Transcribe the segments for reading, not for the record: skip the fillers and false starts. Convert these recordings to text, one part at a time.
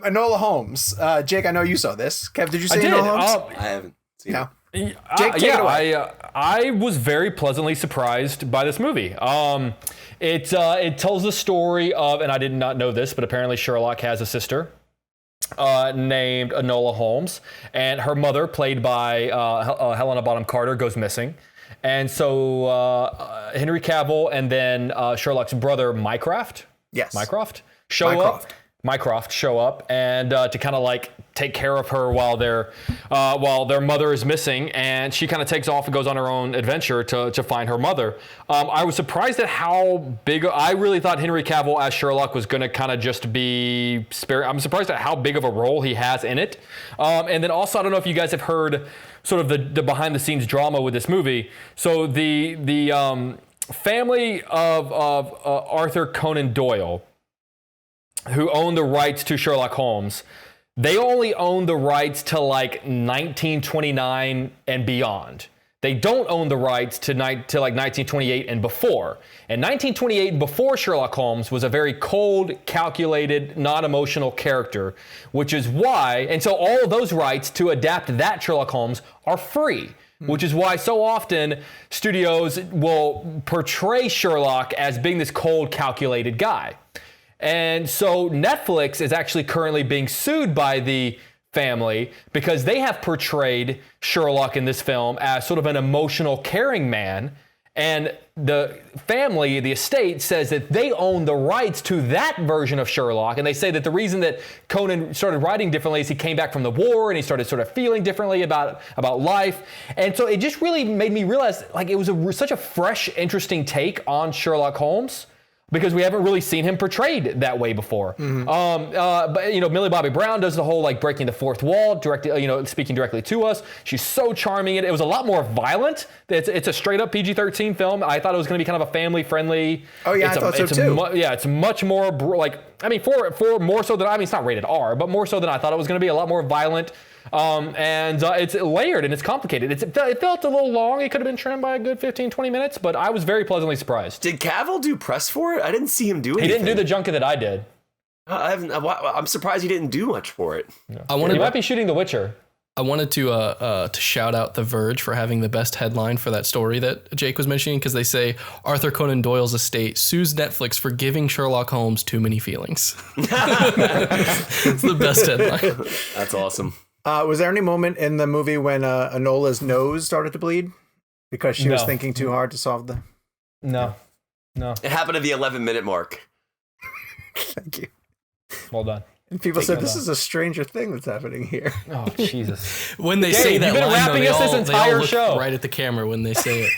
Enola Holmes. Jake, I know you saw this. Kev, did you see I did. Enola Holmes? I haven't seen it. Jake, take it away. I was very pleasantly surprised by this movie. It tells the story of, and I did not know this, but apparently Sherlock has a sister named Enola Holmes, and her mother, played by Helena Bonham Carter, goes missing. And so Henry Cavill and then Sherlock's brother, Mycroft, show up and to kind of like take care of her while their mother is missing, and she kind of takes off and goes on her own adventure to find her mother. I was surprised at how big. I really thought Henry Cavill as Sherlock was going to kind of just be I'm surprised at how big of a role he has in it. And then also, I don't know if you guys have heard sort of the behind the scenes drama with this movie. So the family of Arthur Conan Doyle, who owned the rights to Sherlock Holmes, they only own the rights to like 1929 and beyond. They don't own the rights to like 1928 and before. And 1928 and before Sherlock Holmes was a very cold, calculated, non-emotional character, which is why, and so all of those rights to adapt that Sherlock Holmes are free. Which is why so often studios will portray Sherlock as being this cold, calculated guy. And so Netflix is actually currently being sued by the family because they have portrayed Sherlock in this film as sort of an emotional, caring man. And the family, the estate, says that they own the rights to that version of Sherlock. And they say that the reason that Conan started writing differently is he came back from the war and he started sort of feeling differently about life. And so it just really made me realize like it was such a fresh, interesting take on Sherlock Holmes, because we haven't really seen him portrayed that way before. But Millie Bobbie Brown does the whole like breaking the fourth wall, speaking directly to us. She's so charming. It was a lot more violent. It's a straight up PG-13 film. I thought it was going to be kind of a family friendly. Oh yeah, I thought so too. It's much more for more so than it's not rated R, but more so than I thought it was going to be. A lot more violent. It's layered and it's complicated. It felt a little long. It could have been trimmed by a good 15, 20 minutes, but I was very pleasantly surprised. Did Cavill do press for it? I didn't see him do anything. He didn't do the junket that I did. I'm surprised he didn't do much for it. Yeah. He might be shooting The Witcher. I wanted to shout out The Verge for having the best headline for that story that Jake was mentioning, because they say Arthur Conan Doyle's estate sues Netflix for giving Sherlock Holmes too many feelings. It's the best headline. That's awesome. Was there any moment in the movie when Enola's nose started to bleed because she was thinking too hard to solve the... No. It happened at the 11-minute mark. Thank you. Well done. And people said, this is a stranger thing that's happening here. Oh, Jesus. When they say that line, they all look show. right at the camera when they say it.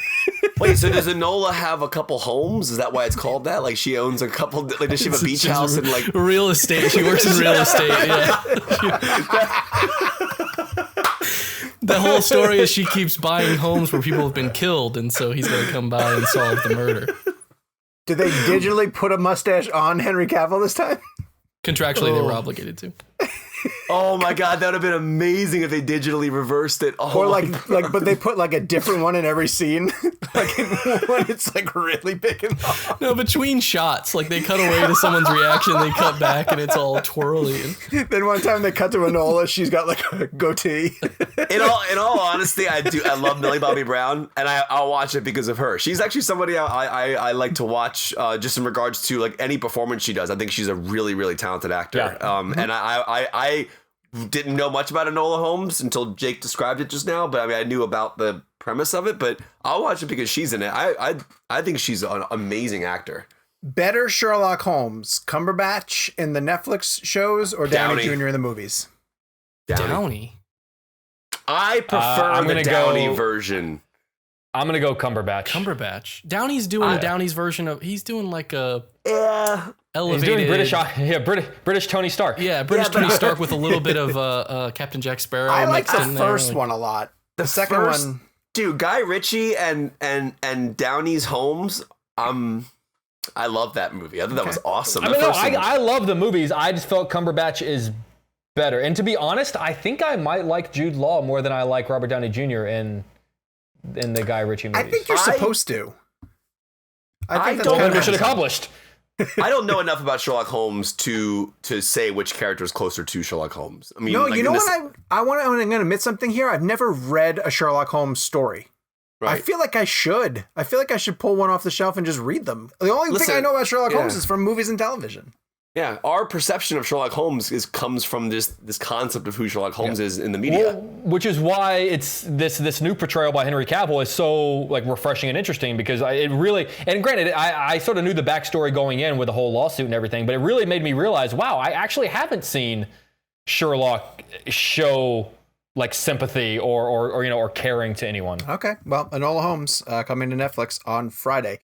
Wait, so does Enola have a couple homes? Is that why it's called that? Like she owns a couple, like does she have a beach house and like... Real estate. She works in real estate, yeah. The whole story is she keeps buying homes where people have been killed, and so he's going to come by and solve the murder. Did they digitally put a mustache on Henry Cavill this time? Contractually, they were obligated to. Oh my God, that would have been amazing if they digitally reversed it. Oh, or but they put like a different one in every scene. Like in one, it's like really big and long. No, between shots, like they cut away to someone's reaction, they cut back, and it's all twirly. Then one time they cut to Enola, she's got like a goatee. In all honesty, I love Millie Bobbie Brown, and I'll watch it because of her. She's actually somebody I like to watch just in regards to like any performance she does. I think she's a really, really talented actor. Yeah. And I didn't know much about Enola Holmes until Jake described it just now, but I mean, I knew about the premise of it, but I'll watch it because she's in it. I think she's an amazing actor. Better Sherlock Holmes, Cumberbatch in the Netflix shows or Downey Jr. in the movies? Downey. I prefer the Downey version. I'm going to go Cumberbatch. Downey's doing Downey's version of, he's doing like a... elevated. He's doing British Tony Stark. Yeah, Tony Stark with a little bit of Captain Jack Sparrow. I like the first one a lot. The second one, dude, Guy Ritchie and Downey's Holmes. I love that movie. I thought that was awesome. I love the movies. I just felt Cumberbatch is better. And to be honest, I think I might like Jude Law more than I like Robert Downey Jr. in the Guy Ritchie movies. I think you're supposed to. I think that's kind of mission accomplished. I don't know enough about Sherlock Holmes to say which character is closer to Sherlock Holmes. I mean, No, like you know this, what? I'm going to admit something here. I've never read a Sherlock Holmes story. right. I feel like I should. I feel like I should pull one off the shelf and just read them. The only thing I know about Sherlock Holmes is from movies and television. Yeah, our perception of Sherlock Holmes comes from this concept of who Sherlock Holmes is in the media. Well, which is why it's this new portrayal by Henry Cavill is so like refreshing and interesting, because it really, and granted, I sort of knew the backstory going in with the whole lawsuit and everything, but it really made me realize, wow, I actually haven't seen Sherlock show like sympathy or caring to anyone. Okay, well, Enola Holmes coming to Netflix on Friday.